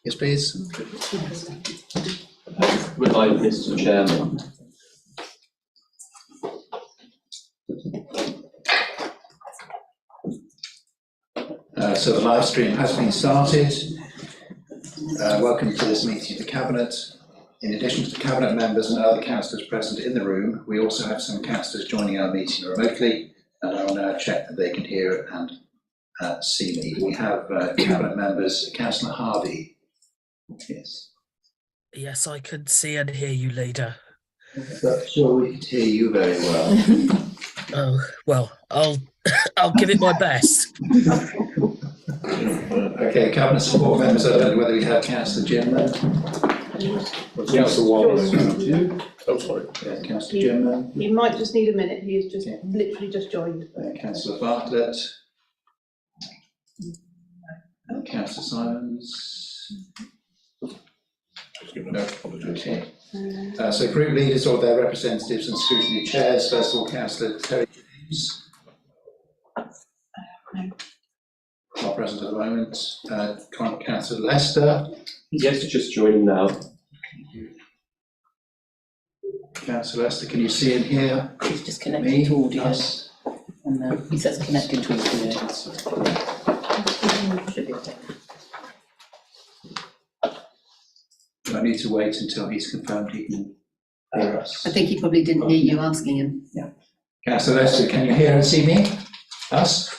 Yes, please. Right, Mr. Chairman. So the live stream has been started. Welcome to this meeting of the Cabinet. In addition to the Cabinet members and other councillors present in the room, we also have some councillors joining our meeting remotely, and I will now check that they can hear and see me. We have Cabinet members, Councillor Harvey. Yes. Yes, I could see and hear you, leader. But sure, we can hear you very well. Oh, well, I'll give it my best. Okay, Cabinet support members, I don't know whether we have Councillor Jimman. Councillor Wilding. Oh, sorry. Yeah, Councillor Jimman. He might just need a minute, he has just literally just joined. Councillor Bartlett. And Councillor Simons. No, okay. So group leaders or their representatives and scrutiny chairs. First of all, Councillor Terry James. Not present at the moment. Councillor Lester. Yes, just joining now. Councillor Lester, can you see and hear? He's just connected to audio. Us? And he says connected to audio. Should be okay. Do I need to wait until he's confirmed he can hear us? I think he probably didn't hear you asking him. Councillor Lester, can you hear and see me? Us?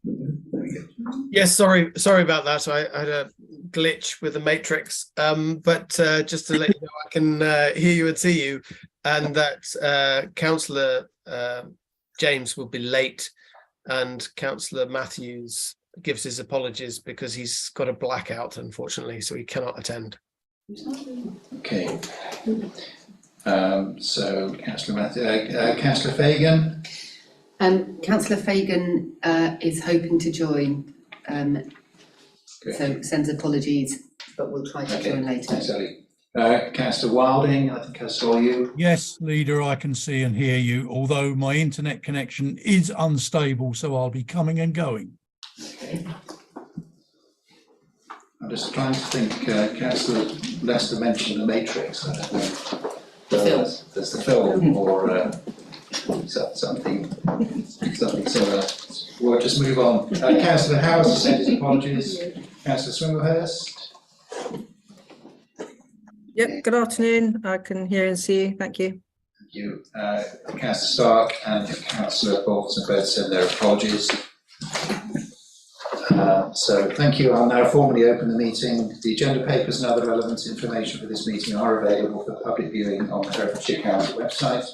There we go. Yes, sorry about that. I had a glitch with the matrix, but just to let you know, I can hear you and see you, and that Councillor James will be late, and Councillor Matthews gives his apologies because he's got a blackout, unfortunately, so he cannot attend. Okay. So Councillor Fagan. Councillor Fagan is hoping to join, so sends apologies, but we'll try to join later. Thanks, Ellie. Councillor Wilding, I think I saw you. Yes, Leader, I can see and hear you, although my internet connection is unstable, so I'll be coming and going. Okay. I'm just trying to think, Councillor Lester mentioned the Matrix, I don't know. There's the film or something similar. We'll just move on. Councillor Howes has sent his apologies. Councillor Swinglehurst. Yep, good afternoon. I can hear and see you. Thank you. Thank you. Councillor Stark and Councillor Bolton both send their apologies. So thank you. I'll now formally open the meeting. The agenda papers and other relevant information for this meeting are available for public viewing on the Herefordshire Council website.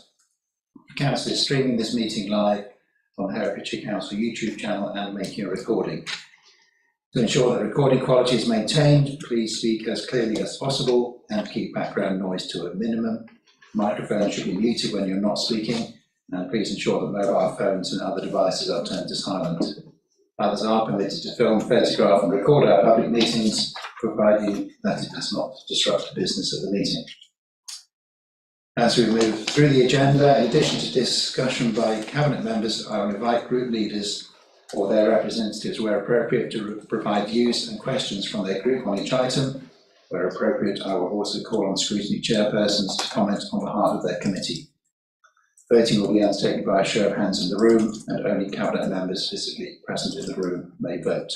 The Council is streaming this meeting live on Herefordshire Council YouTube channel and making a recording. To ensure that recording quality is maintained, please speak as clearly as possible and keep background noise to a minimum. Microphones should be muted when you're not speaking, and please ensure that mobile phones and other devices are turned to silent. Others are permitted to film, photograph and record our public meetings, providing that it does not disrupt the business of the meeting. As we move through the agenda, in addition to discussion by Cabinet members, I will invite group leaders or their representatives, where appropriate, to provide views and questions from their group on each item. Where appropriate, I will also call on scrutiny chairpersons to comment on behalf of their committee. Voting will be undertaken by a show of hands in the room, and only Cabinet members physically present in the room may vote.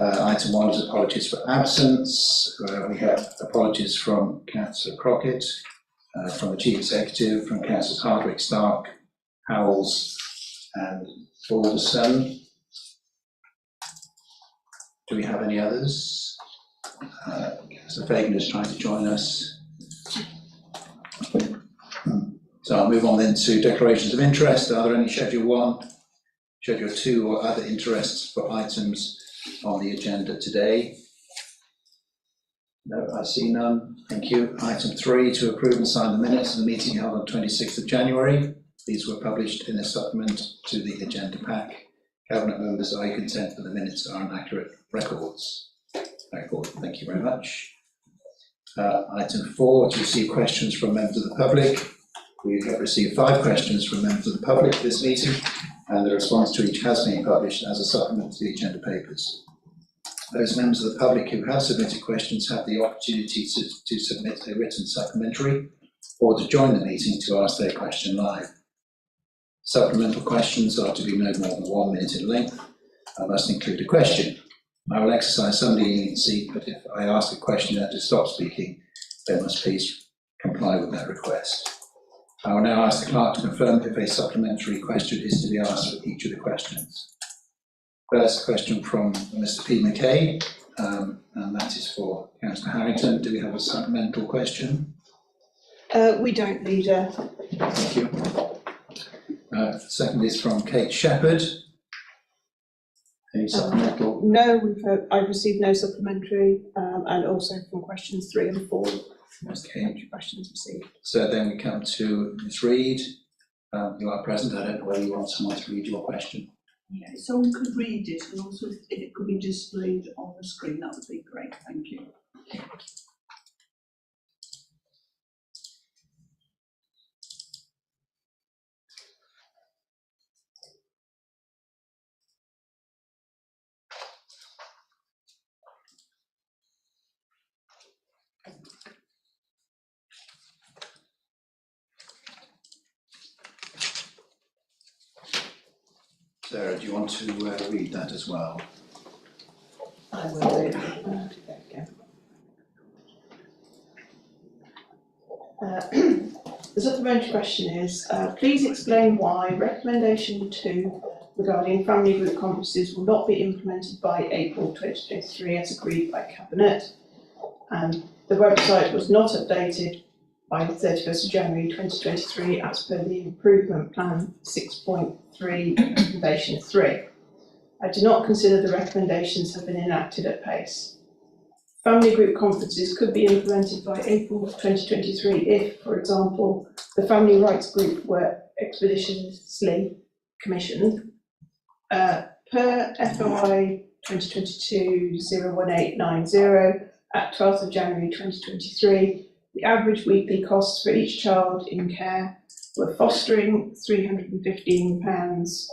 Item 1 is apologies for absence. We have apologies from Councillor Crockett, from the Chief Executive, from Councillors Hardwick, Stark, Howells and Alderson. Do we have any others? Councillor Fagan is trying to join us. So I'll move on then to declarations of interest. Are there any Schedule 1, Schedule 2 or other interests for items on the agenda today? No, I see none. Thank you. Item 3, to approve and sign the minutes of the meeting held on 26th of January. These were published in a supplement to the agenda pack. Cabinet members, are you content that the minutes are an accurate records? Thank you very much. Item 4, to receive questions from members of the public. We have received 5 questions from members of the public for this meeting, and the response to each has been published as a supplement to the agenda papers. Those members of the public who have submitted questions have the opportunity to submit a written supplementary or to join the meeting to ask their question live. Supplemental questions are to be no more than 1 minute in length and must include a question. I will exercise some leniency, but if I ask a questioner to stop speaking, they must please comply with that request. I will now ask the clerk to confirm if a supplementary question is to be asked for each of the questions. First question from Mr. P. McKay, and that is for Councillor Harrington. Do we have a supplemental question? We don't, Leader. Thank you. Second is from Kate Shepherd. Any supplemental? No, I've received no supplementary, and also from questions 3 and 4. No supplementary questions received. So then we come to Ms. Reid. You are present. I don't know whether you want someone to read your question. Yeah, if someone could read it, and also if it could be displayed on the screen, that would be great. Thank you. Sarah, do you want to read that as well? I will do. There we go. The supplementary question is, please explain why recommendation 2 regarding family group conferences will not be implemented by April 2023 as agreed by Cabinet, and the website was not updated by the 31st of January 2023 as per the Improvement Plan 6.3 Recommendation 3. I do not consider the recommendations have been enacted at pace. Family group conferences could be implemented by April 2023 if, for example, the family rights group were expeditiously commissioned. Per FOI 2022-01890 at 12th of January 2023, the average weekly costs for each child in care were fostering £315,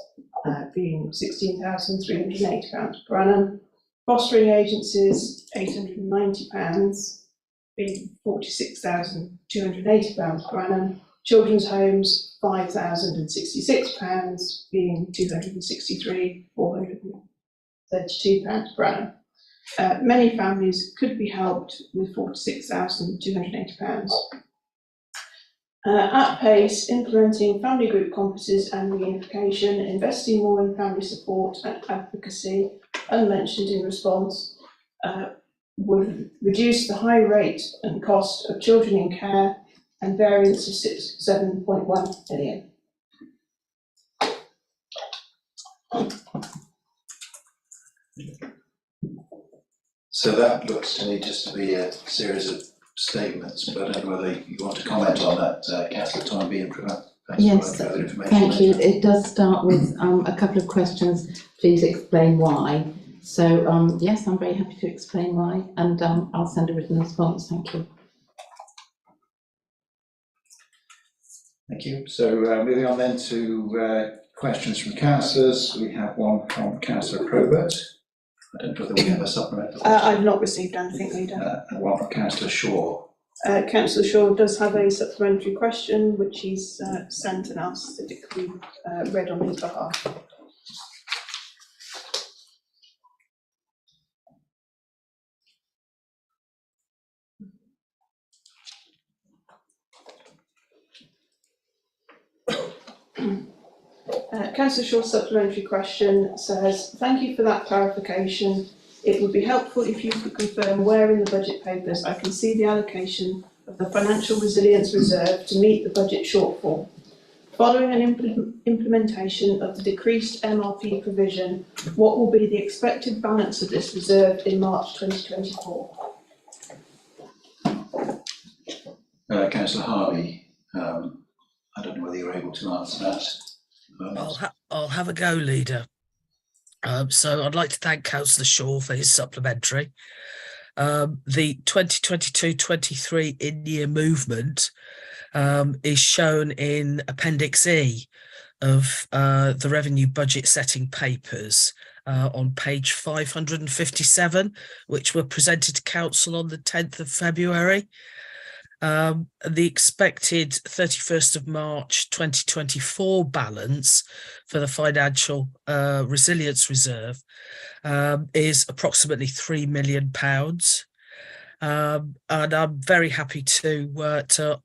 being £16,380 per annum, fostering agencies £890, being £46,280 per annum, children's homes £5,066, being £263,432 per annum. Many families could be helped with £46,280. At pace, implementing family group conferences and reunification, investing more in family support and advocacy, unmentioned in response, would reduce the high rate and cost of children in care and variance of 7.1 million. So that looks to me just to be a series of statements, but I don't know whether you want to comment on that, Councillor Toynbee, and provide yes, further information. thank you. It does start with a couple of questions. Please explain why. So yes, I'm very happy to explain why, and I'll send a written response. Thank you. Thank you. So moving on then to questions from councillors. We have one from Councillor Probert. I don't know whether we have a supplemental. I've not received anything, Leader. And one from Councillor Shaw. Councillor Shaw does have a supplementary question which he's sent and asked that it could be read on his behalf. Councillor Shaw's supplementary question says, thank you for that clarification. It would be helpful if you could confirm where in the budget papers I can see the allocation of the Financial Resilience Reserve to meet the budget shortfall. Following an implementation of the decreased MRP provision, what will be the expected balance of this reserve in March 2024? Councillor Harvey, I don't know whether you're able to answer that. I'll have a go, Leader. So I'd like to thank Councillor Shaw for his supplementary. The 2022-23 in-year movement is shown in Appendix E of the revenue budget setting papers, on page 557, which were presented to Council on the 10th of February. The expected 31st of March 2024 balance for the Financial Resilience Reserve is approximately £3 million. And I'm very happy to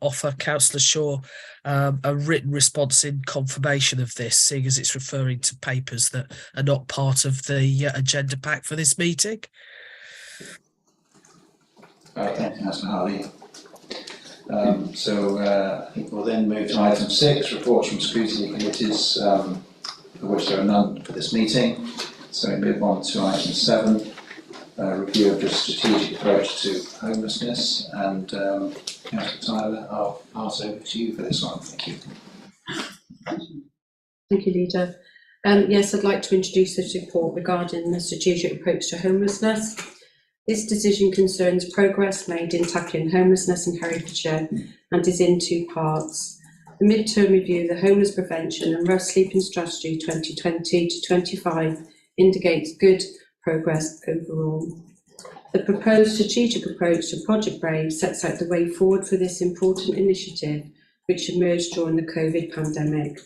offer Councillor Shaw a written response in confirmation of this, seeing as it's referring to papers that are not part of the agenda pack for this meeting. Thank you, Councillor Harley. I think we'll then move to item 6, reports from scrutiny committees, for which there are none for this meeting. So we move on to item 7, review of the strategic approach to homelessness. And Councillor Tyler, I'll pass over to you for this one. Thank you. Thank you, Leader. Yes, I'd like to introduce this report regarding the strategic approach to homelessness. This decision concerns progress made in tackling homelessness in Herefordshire and is in 2 parts. The mid-term review of the Homeless Prevention and Rough Sleeping Strategy 2020 to 25 indicates good progress overall. The proposed strategic approach to Project Brave sets out the way forward for this important initiative, which emerged during the COVID pandemic.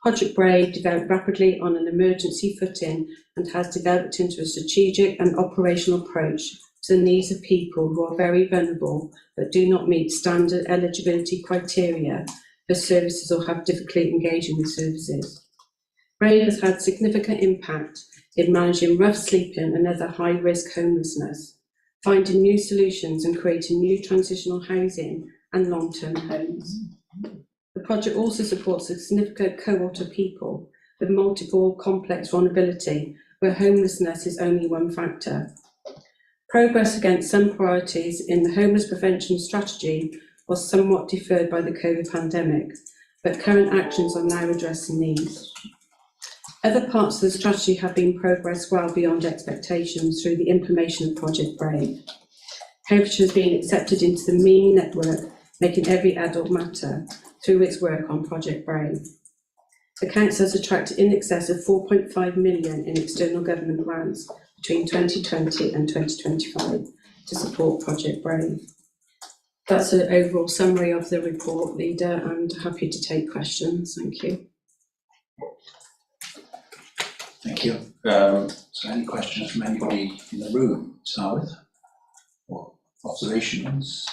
Project Brave developed rapidly on an emergency footing and has developed into a strategic and operational approach to the needs of people who are very vulnerable but do not meet standard eligibility criteria for services or have difficulty engaging with services. Brave has had significant impact in managing rough sleeping and other high-risk homelessness, finding new solutions and creating new transitional housing and long-term homes. The project also supports a significant cohort of people with multiple complex vulnerability, where homelessness is only one factor. Progress against some priorities in the homeless prevention strategy was somewhat deferred by the COVID pandemic, but current actions are now addressing these. Other parts of the strategy have been progressed well beyond expectations through the implementation of Project Brave. Herefordshire has been accepted into the MEAN network, making every adult matter, through its work on Project Brave. The Council has attracted in excess of £4.5 million in external government grants between 2020 and 2025 to support Project Brave. That's an overall summary of the report, Leader, and happy to take questions. Thank you. Thank you. So any questions from anybody in the room to start with? Or observations?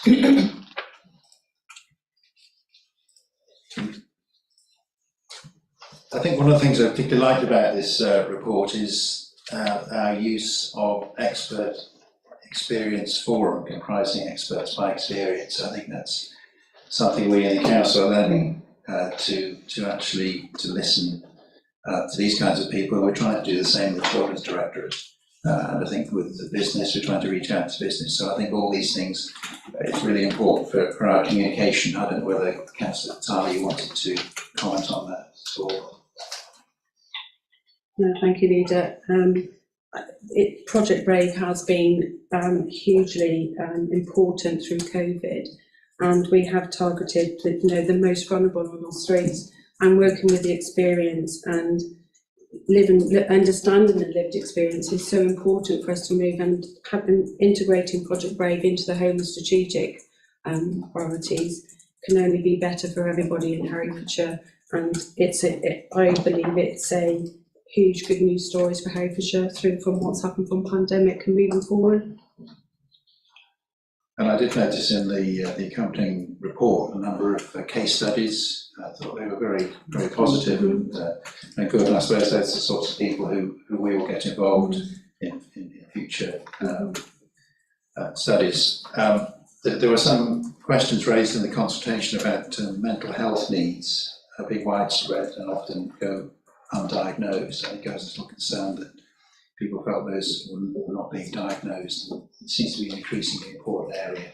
I think one of the things I particularly like about this report is our use of expert experience forum, comprising experts by experience. I think that's something we in the council are learning to listen to these kinds of people. We're trying to do the same with Children's Directorate, and I think with the business, we're trying to reach out to business. So I think all these things, it's really important for our communication. I don't know whether Councillor Tali wanted to comment on that at all. No, thank you, Leader. Project Brave has been hugely important through COVID, and we have targeted the most vulnerable on our streets, and working with the experience and understanding the lived experience is so important for us to move, and integrating Project Brave into the homeless strategic priorities can only be better for everybody in Herefordshire, and I believe it's a huge good news stories for Herefordshire from what's happened from pandemic and moving forward. And I did notice in the accompanying report a number of case studies. I thought they were very, very positive and good. And I suppose that's the sorts of people who we will get involved in future studies. There were some questions raised in the consultation about mental health needs being widespread and often go undiagnosed. I think I was a little concerned that people felt those were not being diagnosed. It seems to be an increasingly important area.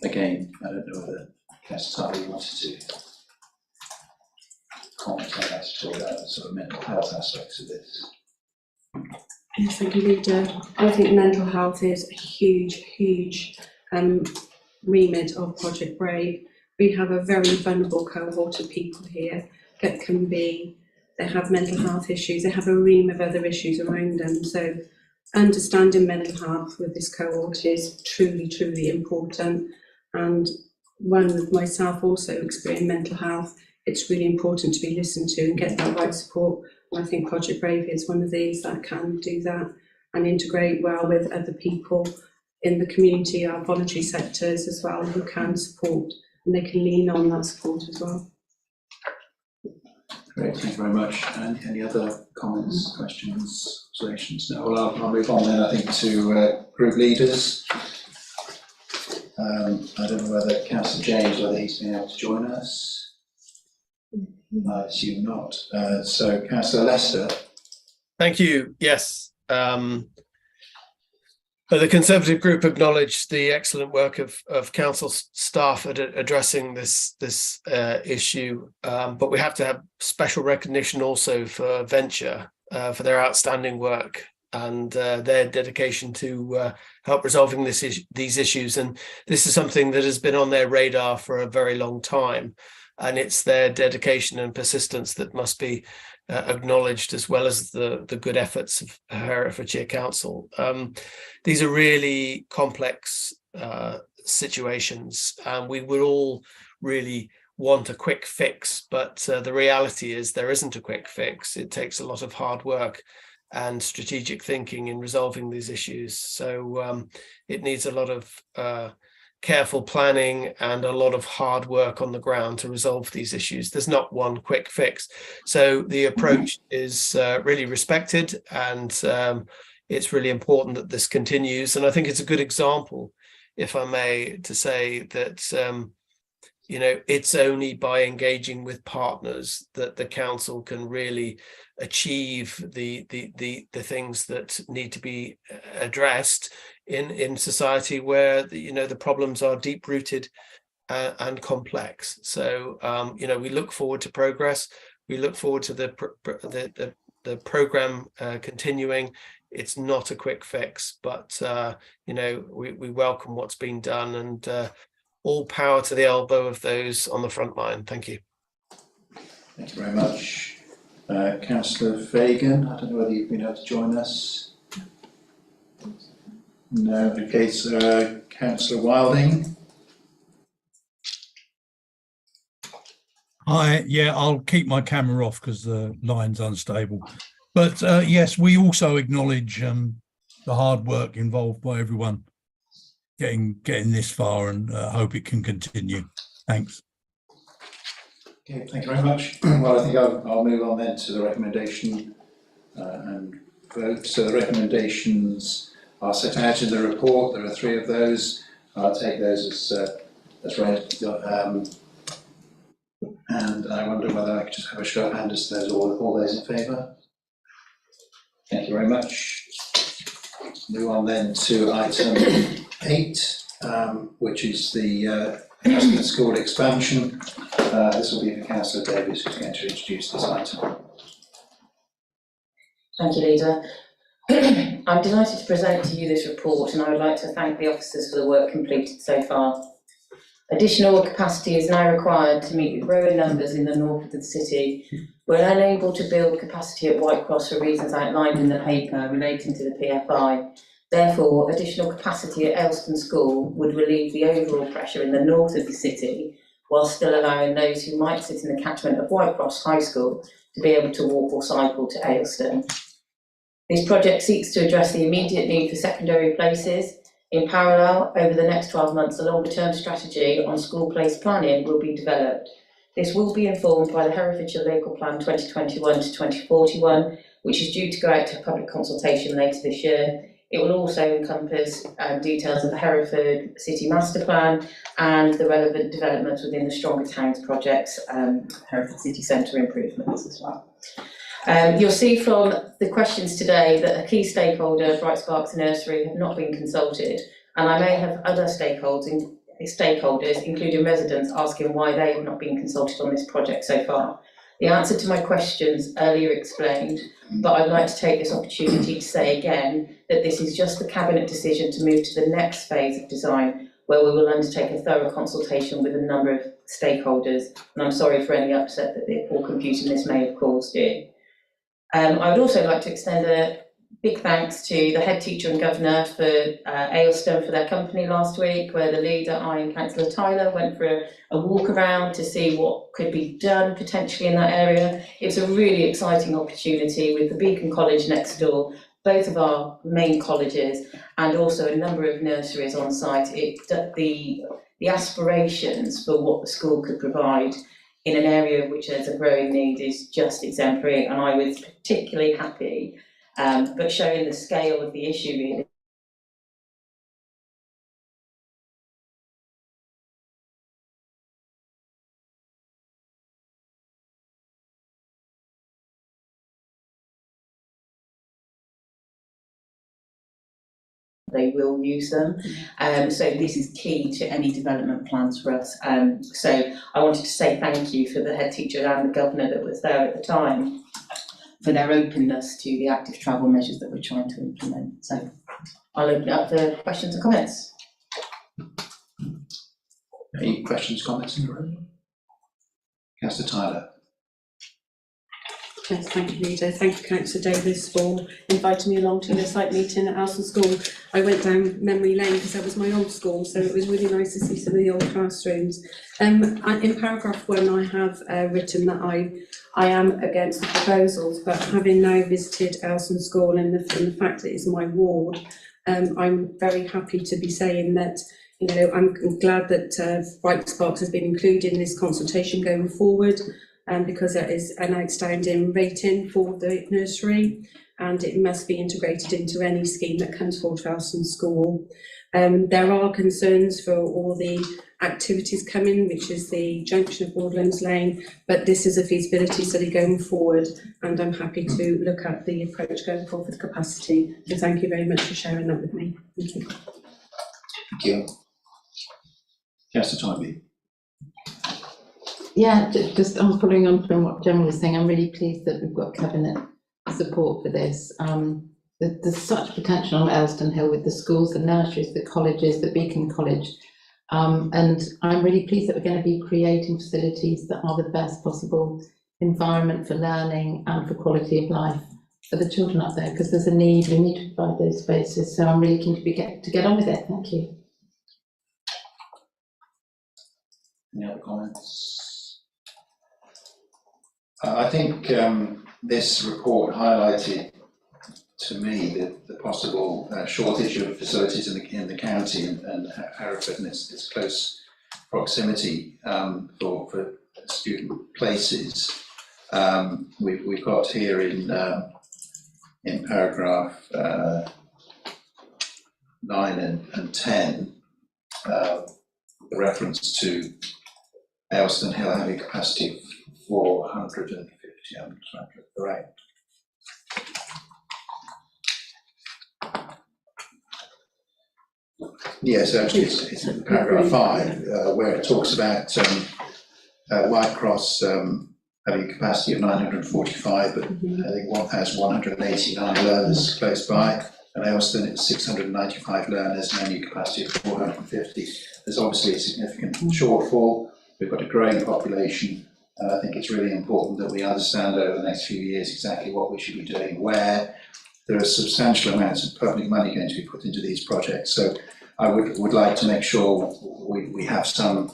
Again, I don't know whether Councillor Tully wanted to comment on that at all, about the sort of mental health aspects of this. Yes, thank you, Leader. I think mental health is a huge remit of Project Brave. We have a very vulnerable cohort of people here that can be they have mental health issues, they have a ream of other issues around them. So understanding mental health with this cohort is truly, truly important. And one with myself also experiencing mental health, it's really important to be listened to and get that right support. And I think Project Brave is one of these that can do that and integrate well with other people in the community, our voluntary sectors as well, who can support, and they can lean on that support as well. Great, thank you very much. And any other comments, questions, observations? No, well, I'll move on then, I think, to group leaders. I don't know whether Councillor James, whether he's been able to join us. I assume not. So Councillor Lester. Thank you. Yes. The Conservative group acknowledged the excellent work of council staff at addressing this issue, but we have to have special recognition also for Venture for their outstanding work and their dedication to help resolving these issues. And this is something that has been on their radar for a very long time, and it's their dedication and persistence that must be acknowledged, as well as the good efforts of Herefordshire Council. These are really complex situations, and we would all really want a quick fix, but the reality is there isn't a quick fix. It takes a lot of hard work and strategic thinking in resolving these issues. So it needs a lot of careful planning and a lot of hard work on the ground to resolve these issues. There's not one quick fix. So the approach is really respected, and it's really important that this continues. And I think it's a good example, if I may, to say that it's only by engaging with partners that the council can really achieve the things that need to be addressed in society, where the problems are deep rooted and complex. So we look forward to progress. We look forward to the program continuing. It's not a quick fix, but we welcome what's been done, and all power to the elbow of those on the front line. Thank you. Thank you very much. Councillor Fagan, I don't know whether you've been able to join us. No. Okay, so Councillor Wilding. I'll keep my camera off because the line's unstable. But yes, we also acknowledge the hard work involved by everyone getting this far, and hope it can continue. Thanks. Okay, thank you very much. Well, I think I'll move on then to the recommendation and vote. So the recommendations are set out in the report. There are 3 of those. I'll take those as read. And I wonder whether I could just have a show of hands as those all those in favour. Thank you very much. Move on then to item 8, which is the Aston School expansion. This will be for Councillor Davies, who's going to introduce this item. Thank you, Leader. I'm delighted to present to you this report, and I would like to thank the officers for the work completed so far. Additional capacity is now required to meet the growing numbers in the north of the city. We're unable to build capacity at Whitecross for reasons outlined in the paper relating to the PFI. Therefore, additional capacity at Elston School would relieve the overall pressure in the north of the city, while still allowing those who might sit in the catchment of Whitecross High School to be able to walk or cycle to Aylestone. This project seeks to address the immediate need for secondary places. In parallel, over the next 12 months, a longer-term strategy on school place planning will be developed. This will be informed by the Herefordshire Local Plan 2021 to 2041, which is due to go out to public consultation later this year. It will also encompass details of the Hereford City Master Plan and the relevant developments within the Stronger Towns projects, Hereford City Centre improvements as well. You'll see from the questions today that a key stakeholder, Bright Sparks Nursery, have not been consulted, and I may have other stakeholders, including residents, asking why they have not been consulted on this project so far. The answer to my questions earlier explained, but I'd like to take this opportunity to say again that this is just the Cabinet decision to move to the next phase of design, where we will undertake a thorough consultation with a number of stakeholders, and I'm sorry for any upset that the poor computing this may have caused you. I would also like to extend a big thanks to the head teacher and governor for Aylestone for their company last week, where the leader, I and Councillor Tyler, went for a walk around to see what could be done potentially in that area. It's a really exciting opportunity with the Beacon College next door, both of our main colleges, and also a number of nurseries on site. The aspirations for what the school could provide in an area which has a growing need is just exemplary, and I was particularly happy, but showing the scale of the issue really. They will use them. So this is key to any development plans for us. So I wanted to say thank you for the head teacher and the governor that was there at the time for their openness to the active travel measures that we're trying to implement. So I'll open up for questions and comments. Any questions, comments in the room? Councillor Tyler. Yes, thank you, Leader. Thank you, Councillor Davis, for inviting me along to the site meeting at Alston School. I went down memory lane because that was my old school, so it was really nice to see some of the old classrooms. In paragraph 1, I have written that I am against the proposals, but having now visited Alston School and the fact that it's my ward, I'm very happy to be saying that, you know, I'm glad that Bright Sparks has been included in this consultation going forward. Because it is an outstanding rating for the nursery, and it must be integrated into any scheme that comes forward for Alston School. There are concerns for all the activities coming, which is the junction of Broadlands Lane, but this is a feasibility study going forward, and I'm happy to look at the approach going forward with capacity. So thank you very much for sharing that with me. Thank you. Thank you. Councillor Toynbee. Yeah, just following on from what Gemma was saying, I'm really pleased that we've got cabinet support for this. There's such potential on Aylestone Hill with the schools, the nurseries, the colleges, the Beacon College, and I'm really pleased that we're going to be creating facilities that are the best possible environment for learning and for quality of life for the children up there, because there's a need, we need to provide those spaces, so I'm really keen to get on with it. Thank you. Any other comments? I think this report highlighted to me the possible shortage of facilities in the county and Hereford and its close proximity for student places. We've got here in paragraph 9 and 10 the reference to Aylestone Hill having capacity of 450. I'm trying to get the right. Yes, actually, it's in paragraph 5 where it talks about Whitecross having a capacity of 945, but I think 1,189 learners close by, and Aylestone it's 695 learners and only a capacity of 450. There's obviously a significant shortfall. We've got a growing population. And I think it's really important that we understand over the next few years exactly what we should be doing, where there are substantial amounts of public money going to be put into these projects. So I would like to make sure we have some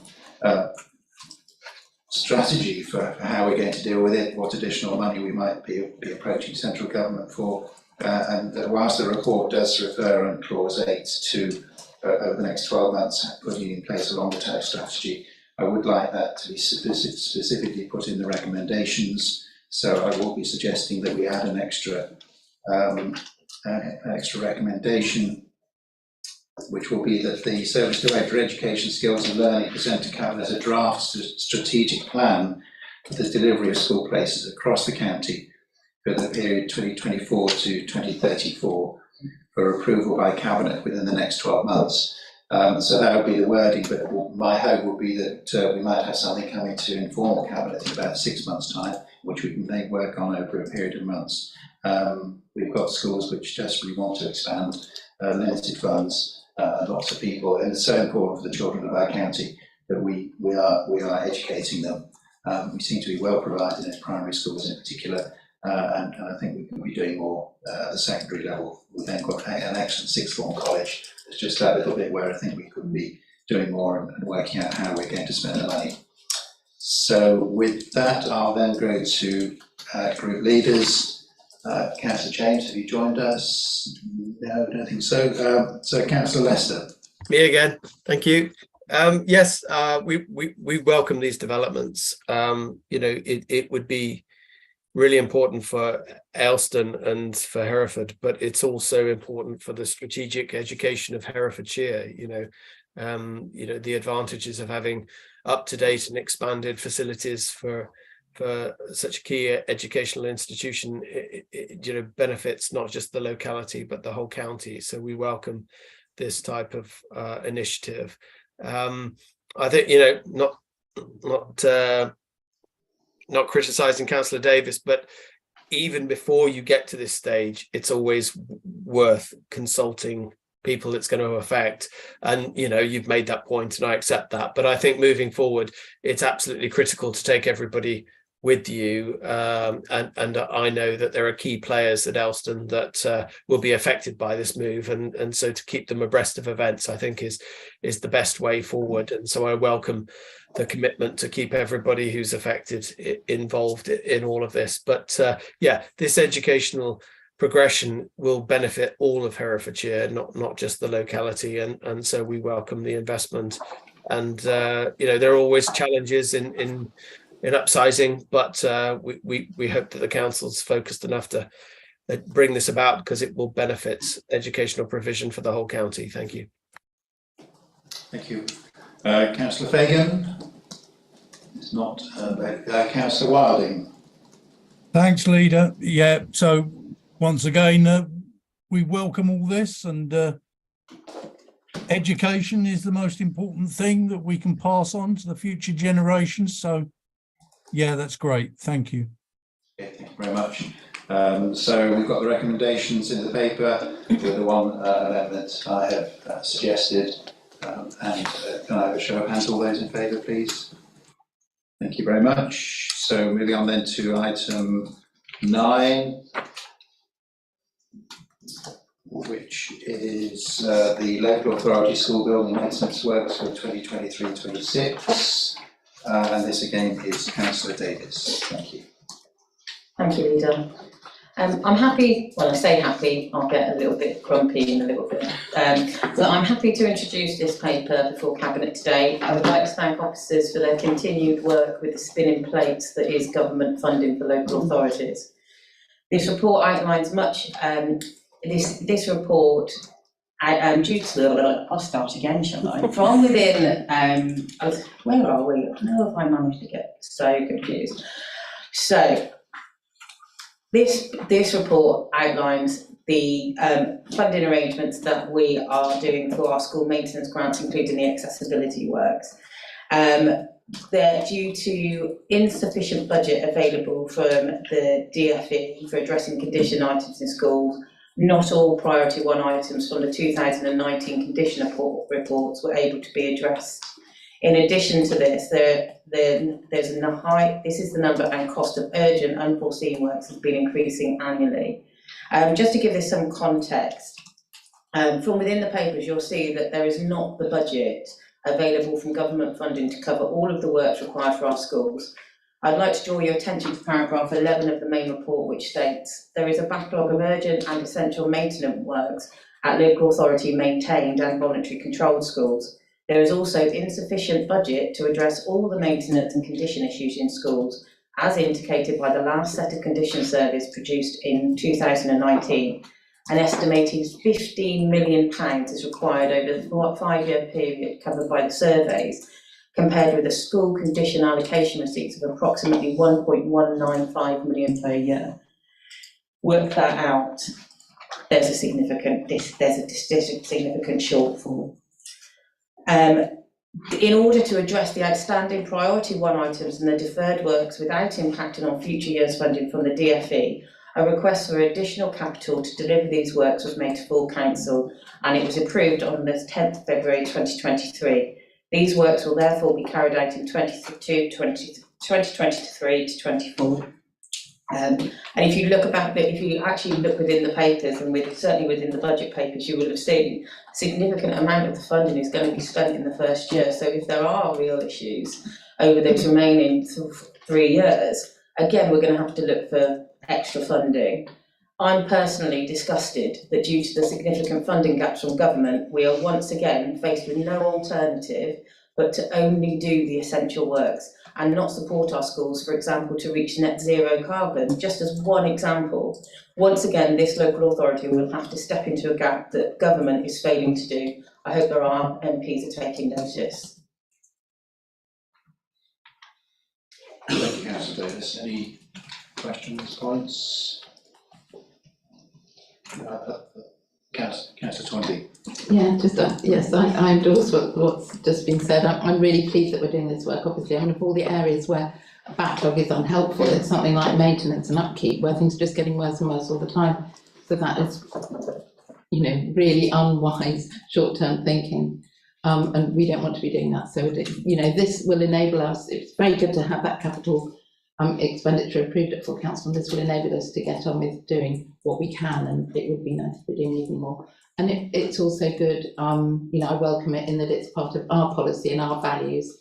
strategy for how we're going to deal with it, what additional money we might be approaching central government for. And whilst the report does refer in clause 8 to over the next 12 months putting in place a longer term strategy, I would like that to be specifically put in the recommendations. So I will be suggesting that we add an extra recommendation, which will be that the Service Director Education, Skills and Learning present to Cabinet a draft strategic plan for the delivery of school places across the county for the period 2024 to 2034 for approval by Cabinet within the next 12 months. So that would be the wording, but my hope would be that we might have something coming to inform the Cabinet in about 6 months' time, which we can then work on over a period of months. We've got schools which desperately want to expand, limited funds, lots of people, and it's so important for the children of our county that we are educating them. We seem to be well provided in primary schools in particular, and I think we can be doing more at the secondary level. We've then got an excellent sixth form college. It's just that little bit where I think we could be doing more and working out how we're going to spend the money. So with that, I'll then go to group leaders. Councillor James, have you joined us? No, I don't think so. So Councillor Lester. Me again, thank you. Yes, we welcome these developments. It would be really important for Ayleston and for Hereford, but it's also important for the strategic education of Herefordshire. The advantages of having up-to-date and expanded facilities for such a key educational institution, benefits not just the locality but the whole county. So we welcome this type of initiative. I think not criticising Councillor Davis, but even before you get to this stage, it's always worth consulting people it's going to affect. And you've made that point, and I accept that. But I think moving forward, it's absolutely critical to take everybody with you, and I know that there are key players at Ayleston that will be affected by this move, and so to keep them abreast of events, I think is the best way forward. And so I welcome the commitment to keep everybody who's affected involved in all of this. But this educational progression will benefit all of Herefordshire, not just the locality, and so we welcome the investment. And there are always challenges in upsizing, but we hope that the council's focused enough to bring this about, because it will benefit educational provision for the whole county. Thank you. Thank you. Councillor Fagan? It's not. Councillor Wilding? Thanks, Leader. Yeah, so once again, we welcome all this, and education is the most important thing that we can pass on to the future generations. So yeah, that's great. Thank you. Okay, thank you very much. So we've got the recommendations in the paper with the one amendment I have suggested. And can I have a show of hands, all those in favour, please? Thank you very much. So moving on then to item 9, which is the local authority school building maintenance works for 2023-26. And this again is Councillor Davis. Thank you. Thank you, Leader. I'm happy, well, I say happy, I'll get a little bit grumpy in a little bit. So I'm happy to introduce this paper before Cabinet today. I would like to thank officers for their continued work with the spinning plates that is government funding for local authorities. This report outlines much, this report, due to, I'll start again, shall I? From within, where are we? I know if I managed to get so confused. So, this report outlines the funding arrangements that we are doing for our school maintenance grants, including the accessibility works. They're due to insufficient budget available from the DfE for addressing condition items in schools. Not all priority 1 items from the 2019 condition reports were able to be addressed. In addition to this, this is the number and cost of urgent unforeseen works has been increasing annually. Just to give this some context, from within the papers you'll see that there is not the budget available from government funding to cover all of the works required for our schools. I'd like to draw your attention to paragraph 11 of the main report, which states there is a backlog of urgent and essential maintenance works at local authority maintained and voluntary controlled schools. There is also insufficient budget to address all the maintenance and condition issues in schools, as indicated by the last set of condition surveys produced in 2019. An estimated £15 million is required over the 5-year period covered by the surveys, compared with the school condition allocation receipts of approximately 1.195 million per year. Work that out. There's a significant shortfall. In order to address the outstanding priority 1 items and the deferred works without impacting on future years' funding from the DfE, A request for additional capital to deliver these works was made to full council and it was approved on the 10th of February 2023. These works will therefore be carried out in 2023 to 24. And if you look if you actually look within the papers and certainly within the budget papers, you will have seen a significant amount of the funding is going to be spent in the first year. So if there are real issues over those remaining 3 years, again, we're going to have to look for extra funding. I'm personally disgusted that due to the significant funding gaps from government, we are once again faced with no alternative but to only do the essential works and not support our schools, for example, to reach net zero carbon. Just as one example, once again, this local authority will have to step into a gap that government is failing to do. I hope there are MPs are taking notice. Thank you, Councillor Davis. Any questions, points? Councillor Twenty. Yeah, just, yes, I endorse what's just been said. I'm really pleased that we're doing this work, obviously. I mean, of all the areas where a backlog is unhelpful, it's something like maintenance and upkeep, where things are just getting worse and worse all the time. So that is, you know, really unwise short-term thinking. And we don't want to be doing that. So, you know, this will enable us, it's very good to have that capital expenditure approved at full council, and this will enable us to get on with doing what we can, and it would be nice if we're doing even more. And it's also good, you know, I welcome it in that it's part of our policy and our values,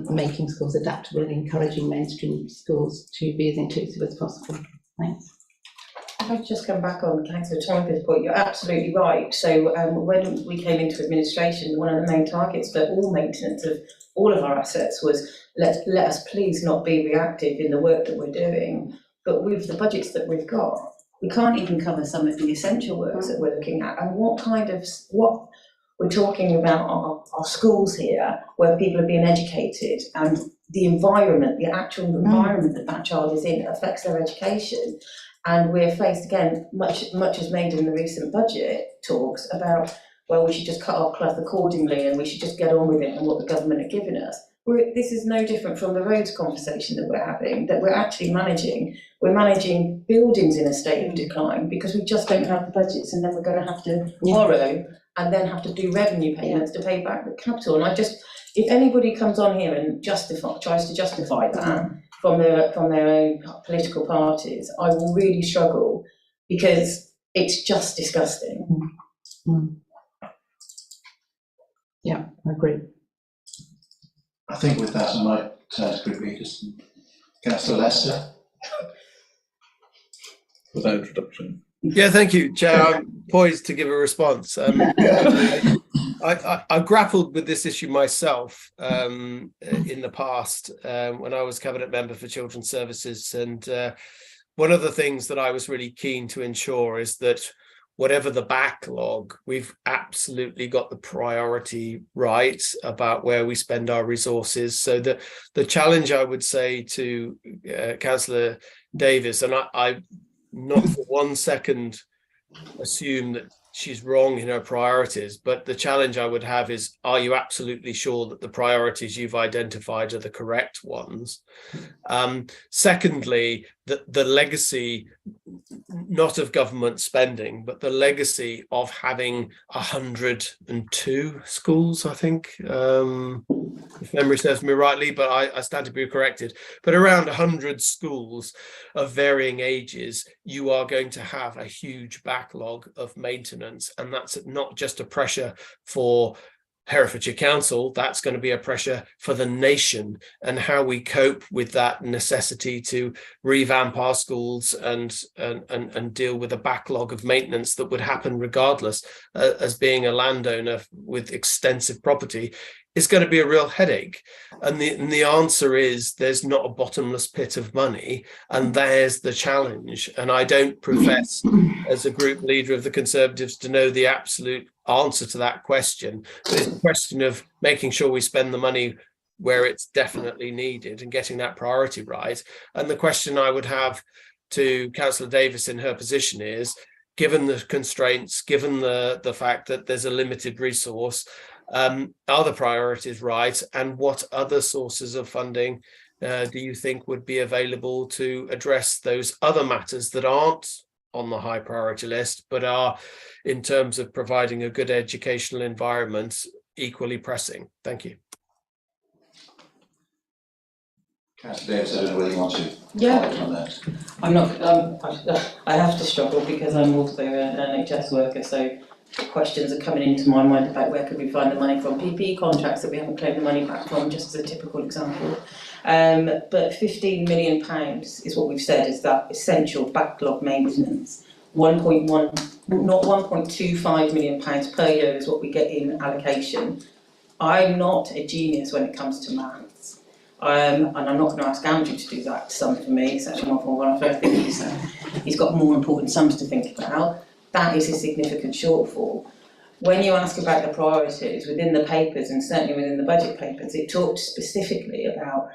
making schools adaptable and encouraging mainstream schools to be as inclusive as possible. Thanks. If I could just come back on Councillor Toynbee's point, you're absolutely right. So when we came into administration, one of the main targets for all maintenance of all of our assets was let us please not be reactive in the work that we're doing. But with the budgets that we've got, we can't even cover some of the essential works that we're looking at. And what we're talking about our schools here, where people are being educated, and the environment, the actual environment that child is in affects their education. And we're faced again, much is made in the recent budget talks about, well, we should just cut our cloth accordingly and we should just get on with it and what the government are giving us. This is no different from the roads conversation that we're having, that we're actually managing. We're managing buildings in a state of decline because we just don't have the budgets, and then we're going to have to borrow and then have to do revenue payments to pay back the capital. And if anybody comes on here and tries to justify that from their own political parties, I will really struggle, because it's just disgusting. Yeah, I agree. I think with that, I might turn to group leaders. Councillor Lester. Without introduction. Yeah, thank you, Chair. I'm poised to give a response. I grappled with this issue myself in the past when I was Cabinet Member for Children's Services, and one of the things that I was really keen to ensure is that whatever the backlog, we've absolutely got the priority right about where we spend our resources. So the challenge, I would say to Councillor Davis, and I not for 1 second assume that she's wrong in her priorities, but the challenge I would have is, are you absolutely sure that the priorities you've identified are the correct ones? Secondly, the legacy, not of government spending, but the legacy of having 102 schools, I think, if memory serves me rightly, but I stand to be corrected, but around 100 schools of varying ages, you are going to have a huge backlog of maintenance, and that's not just a pressure for Herefordshire Council, that's going to be a pressure for the nation, and how we cope with that necessity to revamp our schools and deal with a backlog of maintenance that would happen regardless, as being a landowner with extensive property, is going to be a real headache. And the answer is, there's not a bottomless pit of money, and there's the challenge. And I don't profess as a group leader of the Conservatives to know the absolute answer to that question, but it's a question of making sure we spend the money where it's definitely needed and getting that priority right. And the question I would have to Councillor Davis in her position is, given the constraints, given the fact that there's a limited resource, are the priorities right, and what other sources of funding do you think would be available to address those other matters that aren't on the high priority list, but are, in terms of providing a good educational environment, equally pressing? Thank you. Councillor Davis, I don't know whether you want to Yeah. comment on that. I'm not, I have to struggle because I'm also an NHS worker, so questions are coming into my mind about where could we find the money from. PPE contracts that we haven't claimed the money back from, just as a typical example. But £15 million is what we've said is that essential backlog maintenance. 1.25 million pounds per year is what we get in allocation. I'm not a genius when it comes to maths. And I'm not going to ask Andrew to do that sum for me, section 141. I think he's got more important sums to think about. That is a significant shortfall. When you ask about the priorities within the papers, and certainly within the budget papers, it talked specifically about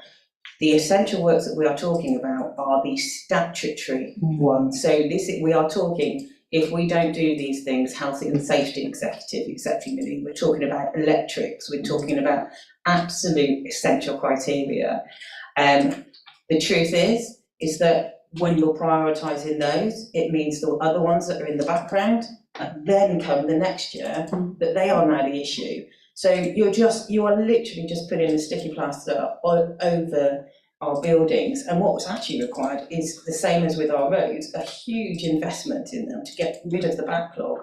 the essential works that we are talking about are the statutory ones. So we are talking, if we don't do these things, health and safety executive, we're talking about electrics, we're talking about absolute essential criteria. The truth is that when you're prioritising those, it means the other ones that are in the background then come the next year, that they are now the issue. So you are literally just putting a sticky plaster over our buildings, and what was actually required is the same as with our roads, a huge investment in them to get rid of the backlog.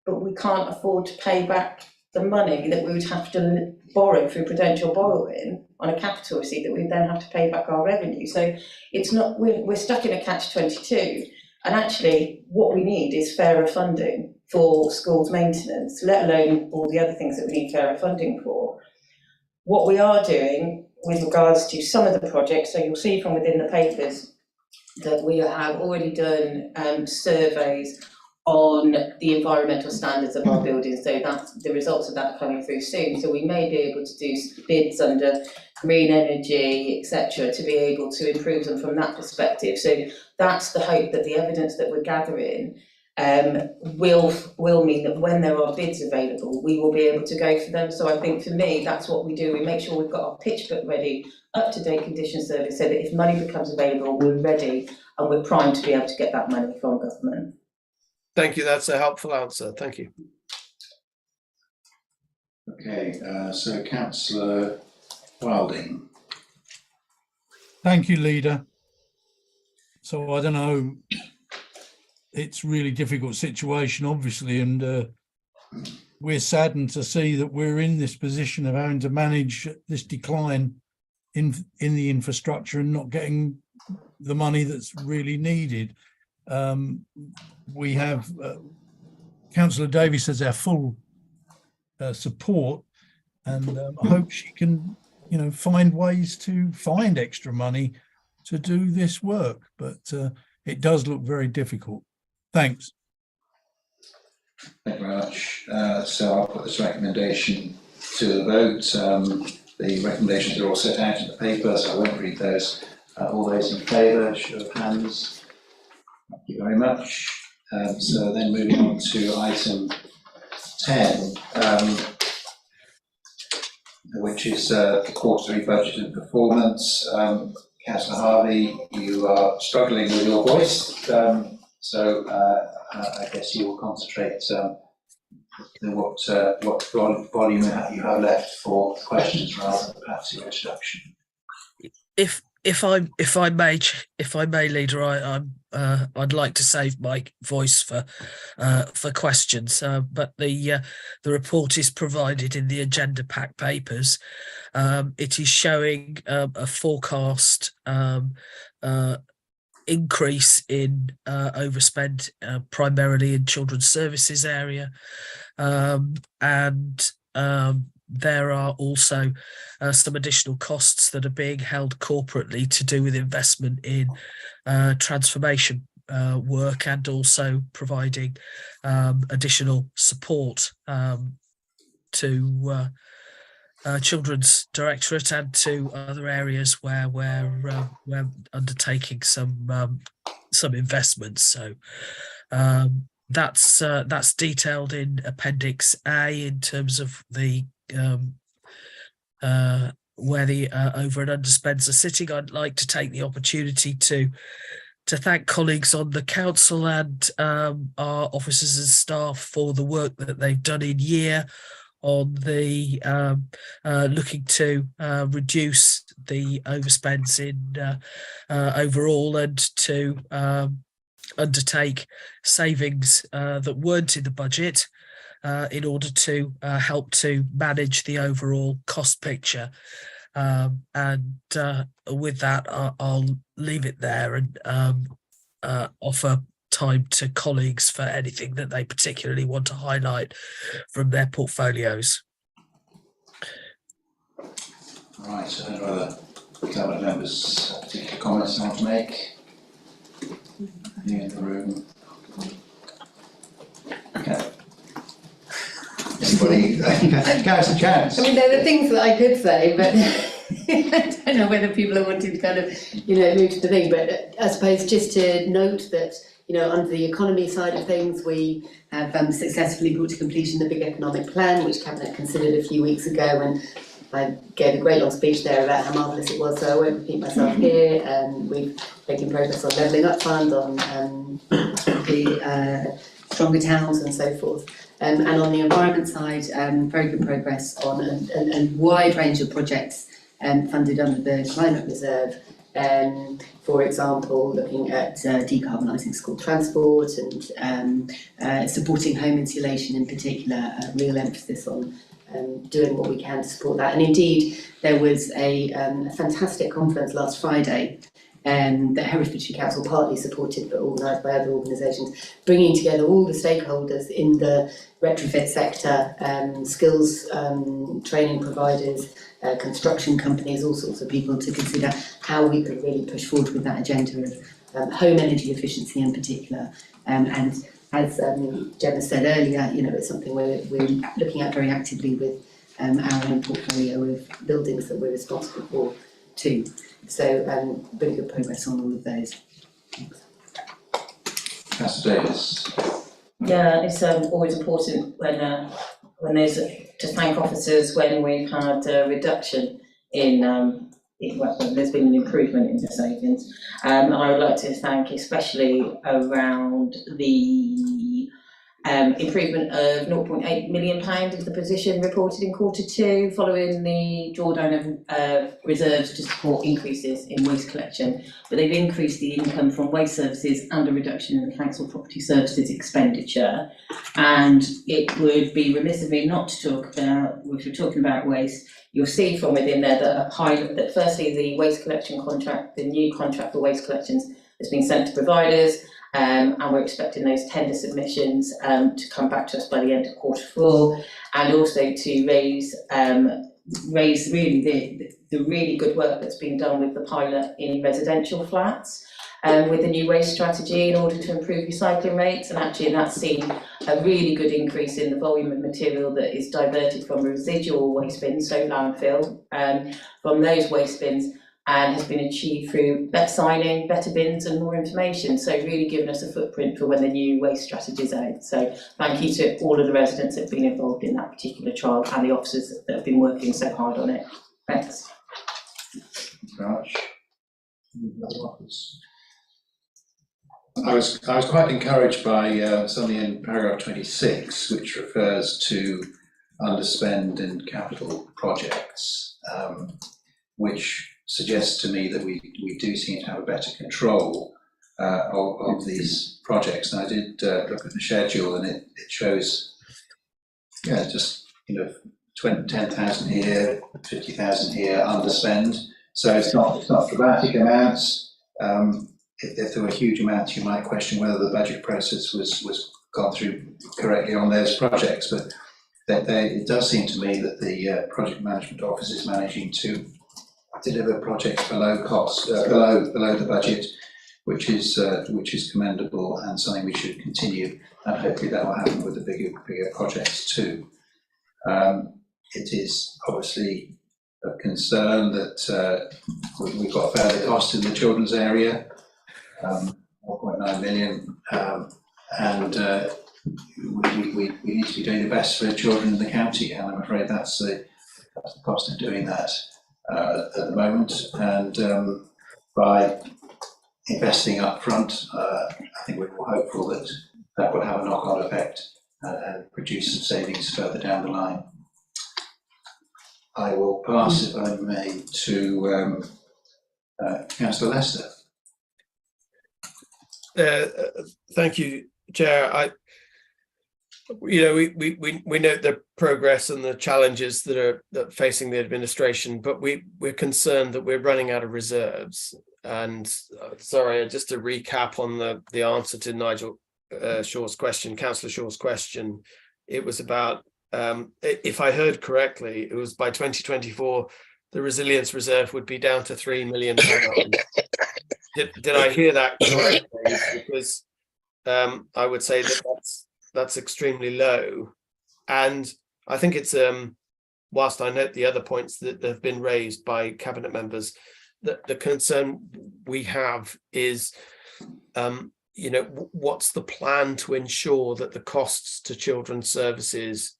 But we can't afford to pay back the money that we would have to borrow through prudential borrowing on a capital receipt that we then have to pay back our revenue. So it's not, we're stuck in a catch-22, and actually what we need is fairer funding for schools maintenance, let alone all the other things that we need fairer funding for. What we are doing with regards to some of the projects, so you'll see from within the papers that we have already done surveys on the environmental standards of our buildings, so that's the results of that are coming through soon. So we may be able to do bids under green energy, etc., to be able to improve them from that perspective. So that's the hope, that the evidence that we're gathering will mean that when there are bids available, we will be able to go for them. So I think for me, that's what we do. We make sure we've got our pitch book ready, up-to-date condition survey, so that if money becomes available, we're ready and we're primed to be able to get that money from government. Thank you, that's a helpful answer. Thank you. Okay, so Councillor Wilding. Thank you, Leader. So I don't know, it's really difficult situation, obviously, and we're saddened to see that we're in this position of having to manage this decline in the infrastructure and not getting the money that's really needed. We have Councillor Davies has our full support, and I hope she can, find ways to find extra money to do this work. But it does look very difficult. Thanks. Thank you very much. So I'll put this recommendation to the vote. The recommendations are all set out in the paper, so I won't read those. All those in favour, show of hands. Thank you very much. So then moving on to item 10, which is the quarterly budget and performance. Councillor Harvey, you are struggling with your voice, so I guess you will concentrate what volume you have left for questions rather than perhaps your introduction. If I may, Leader, I'd like to save my voice for questions. But the report is provided in the agenda pack papers. It is showing a forecast increase in overspend, primarily in children's services area, and there are also some additional costs that are being held corporately to do with investment in transformation work, and also providing additional support to Children's Directorate and to other areas where we're undertaking some investments. So that's detailed in Appendix A in terms of the where the over and underspends are sitting, I'd like to take the opportunity to thank colleagues on the council and our officers and staff for the work that they've done in year on the looking to reduce the overspends in overall, and to undertake savings that weren't in the budget in order to help to manage the overall cost picture. And with that, I'll leave it there and offer time to colleagues for anything that they particularly want to highlight from their portfolios. Right, so no other cabinet members particular comments they want to make? Any in the room? Okay. Anybody? Guys, a chance. I mean, there are things that I could say, but I don't know whether people are wanting to kind of, move to the thing. But I suppose just to note that, under the economy side of things, we have successfully brought to completion the big economic plan, which Cabinet considered a few weeks ago, and I gave a great long speech there about how marvellous it was, so I won't repeat myself here. We've making progress on Levelling Up Fund, on the Stronger Towns and so forth. And on the environment side, very good progress on a wide range of projects funded under the Climate Reserve. For example, looking at decarbonising school transport and supporting home insulation in particular, a real emphasis on doing what we can to support that. And indeed, there was a fantastic conference last Friday that Herefordshire Council partly supported but organised by other organisations, bringing together all the stakeholders in the retrofit sector, skills training providers, construction companies, all sorts of people, to consider how we could really push forward with that agenda of home energy efficiency in particular. And as Gemma said earlier, it's something we're looking at very actively with our own portfolio of buildings that we're responsible for too. So really good progress on all of those. Thanks. Councillor Davis. Yeah, it's always important when there's to thank officers when we've had a reduction in when there's been an improvement in the savings. And I would like to thank especially around the improvement of £0.8 million of the position reported in Q2 following the drawdown of reserves to support increases in waste collection. But they've increased the income from waste services and a reduction in the council property services expenditure. And it would be remiss of me not to talk about, if we're talking about waste, you'll see from within there that firstly the waste collection contract, the new contract for waste collections has been sent to providers. And we're expecting those tender submissions to come back to us by the end of Q4, and also to raise really the really good work that's been done with the pilot in residential flats with the new waste strategy in order to improve recycling rates. And actually that's seen a really good increase in the volume of material that is diverted from residual waste bins, so landfill, from those waste bins, and has been achieved through better signing, better bins and more information. So really giving us a footprint for when the new waste strategy is out. So thank you to all of the residents that have been involved in that particular trial and the officers that have been working so hard on it. Thanks. Thank you very much. I was quite encouraged by something in paragraph 26, which refers to underspend in capital projects, which suggests to me that we do seem to have a better control of these projects. And I did look at the schedule, and it shows, just 10,000 here, 50,000 here underspend. So it's not dramatic amounts. If there were huge amounts, you might question whether the budget process was gone through correctly on those projects. But it does seem to me that the project management office is managing to deliver projects below cost, below the budget, which is commendable and something we should continue. And hopefully that will happen with the bigger projects too. It is obviously of concern that we've got further costs in the children's area, 1.9 million, and we need to be doing the best for children in the county, and I'm afraid that's the cost of doing that. at the moment, and by investing up front, I think we're hopeful that that will have a knock-on effect and produce some savings further down the line. I will pass, if I may, to Councillor Lester. Thank you, Chair. We note the progress and the challenges that are facing the administration, but we're concerned that we're running out of reserves. And sorry, just to recap on the answer to Nigel Shaw's question, Councillor Shaw's question, it was about, if I heard correctly, it was by 2024, the resilience reserve would be down to £3 million. Did I hear that correctly? Because I would say that's extremely low. And I think it's, whilst I note the other points that have been raised by cabinet members, the concern we have is, what's the plan to ensure that the costs to children's services,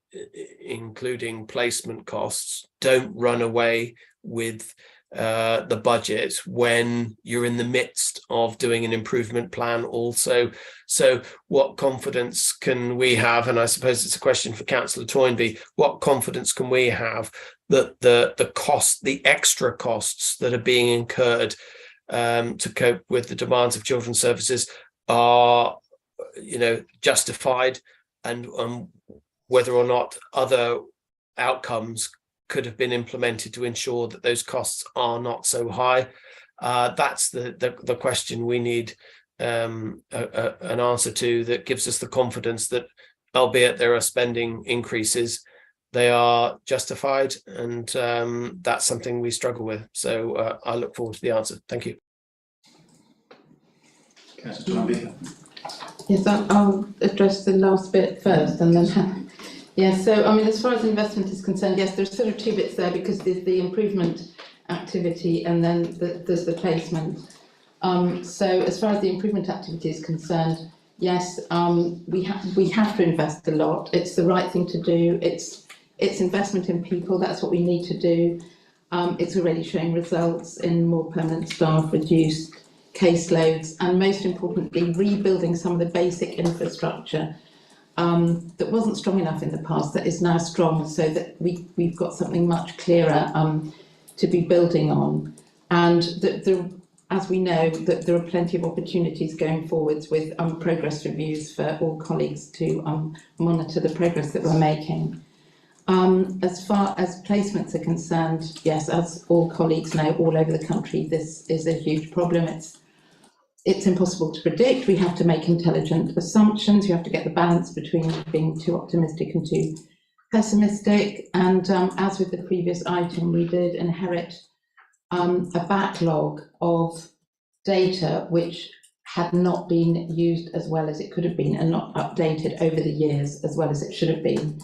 including placement costs, don't run away with the budget when you're in the midst of doing an improvement plan also. So what confidence can we have, and I suppose it's a question for Councillor Toynbee, what confidence can we have that the extra costs that are being incurred to cope with the demands of children's services are justified, and whether or not other outcomes could have been implemented to ensure that those costs are not so high? That's the question we need an answer to, that gives us the confidence that, albeit there are spending increases, they are justified, and that's something we struggle with. So I look forward to the answer. Thank you. Councillor Toynbee. Yes, I'll address the last bit first, and then yeah. So I mean, as far as investment is concerned, yes, there's sort of two bits there, because there's the improvement activity and then there's the placement. So as far as the improvement activity is concerned, yes, we have to invest a lot. It's the right thing to do. It's investment in people. That's what we need to do. It's already showing results in more permanent staff, reduced caseloads, and most importantly, rebuilding some of the basic infrastructure that wasn't strong enough in the past, that is now strong, so that we've got something much clearer to be building on. And as we know, that there are plenty of opportunities going forwards with progress reviews for all colleagues to monitor the progress that we're making. As far as placements are concerned, yes, as all colleagues know, all over the country, this is a huge problem. It's impossible to predict. We have to make intelligent assumptions. You have to get the balance between being too optimistic and too pessimistic. And as with the previous item, we did inherit a backlog of data which had not been used as well as it could have been, and not updated over the years as well as it should have been.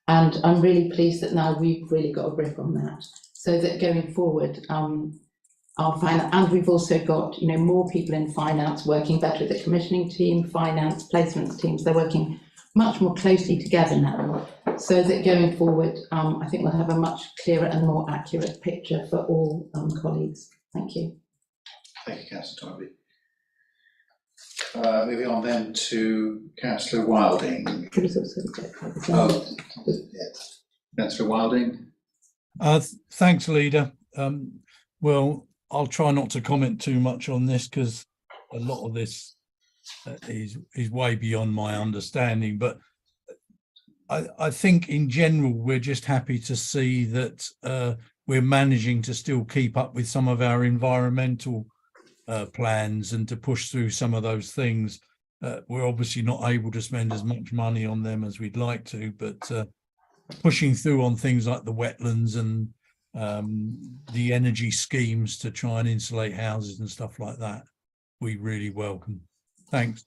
And I'm really pleased that now we've really got a grip on that, so that going forward, and we've also got more people in finance working better with the commissioning team, finance, placements teams. They're working much more closely together now, so that going forward, I think we'll have a much clearer and more accurate picture for all colleagues. Thank you. Thank you, Councillor Toynbee. Moving on then to Councillor Wilding. Yes. Councillor Wilding. Thanks, Leader. Well, I'll try not to comment too much on this, because a lot of this is way beyond my understanding. But I think in general, we're just happy to see that we're managing to still keep up with some of our environmental plans and to push through some of those things. We're obviously not able to spend as much money on them as we'd like to, but pushing through on things like the wetlands and the energy schemes to try and insulate houses and stuff like that, we really welcome. Thanks.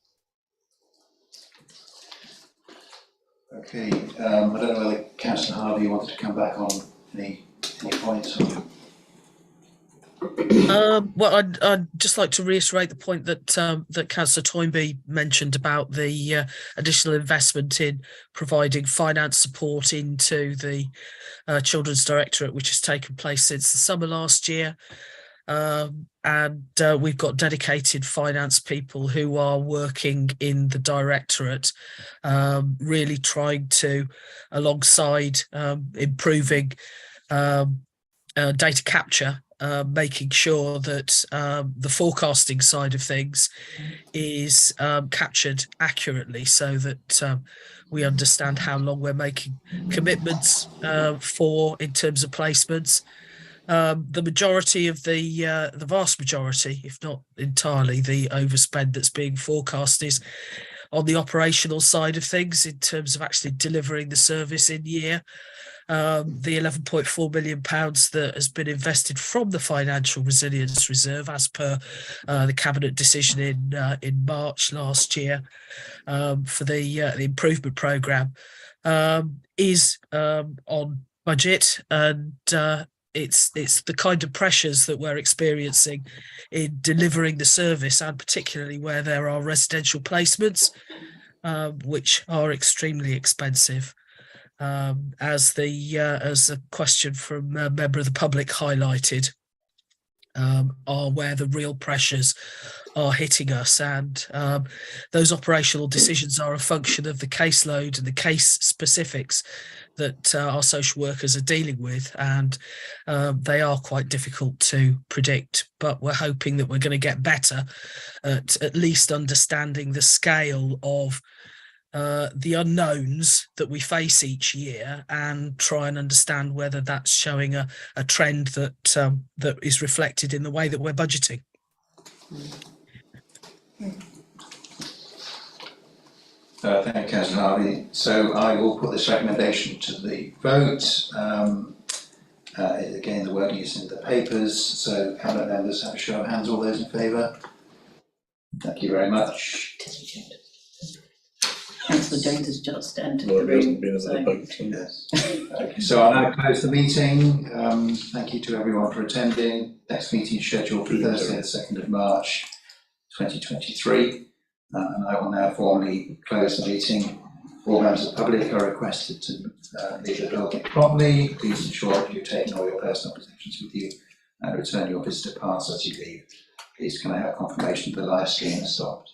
Okay, I don't know whether Councillor Harvey wanted to come back on any points. Well, I'd just like to reiterate the point that that Councillor Toynbee mentioned about the additional investment in providing finance support into the Children's Directorate, which has taken place since the summer last year. And we've got dedicated finance people who are working in the Directorate, really trying to, alongside improving data capture, making sure that the forecasting side of things is captured accurately, so that we understand how long we're making commitments for in terms of placements. The majority of the vast majority, if not entirely, the overspend that's being forecast is on the operational side of things in terms of actually delivering the service in year. The £11.4 million that has been invested from the Financial Resilience Reserve, as per the Cabinet decision in March last year, for the improvement programme, is on budget, and it's the kind of pressures that we're experiencing in delivering the service, and particularly where there are residential placements, which are extremely expensive. As the question from a member of the public highlighted, are where the real pressures are hitting us, and those operational decisions are a function of the caseload and the case specifics that our social workers are dealing with, and they are quite difficult to predict, but we're hoping that we're going to get better at least understanding the scale of the unknowns that we face each year, and try and understand whether that's showing a trend that that is reflected in the way that we're budgeting. Thank you, Councillor Harvey. So I will put this recommendation to the vote. Again, the wording is in the papers, so Cabinet members, have a show of hands. All those in favour? Thank you very much. Councillor Jones has just entered the room. Yes. Okay, so I'll now close the meeting. Thank you to everyone for attending. Next meeting is scheduled for Thursday, the 2nd of March 2023. And I will now formally close the meeting. All members of the public are requested to leave the building promptly. Please ensure that you've taken all your personal possessions with you and return your visitor pass as you leave. Please can I have confirmation that the live stream has stopped?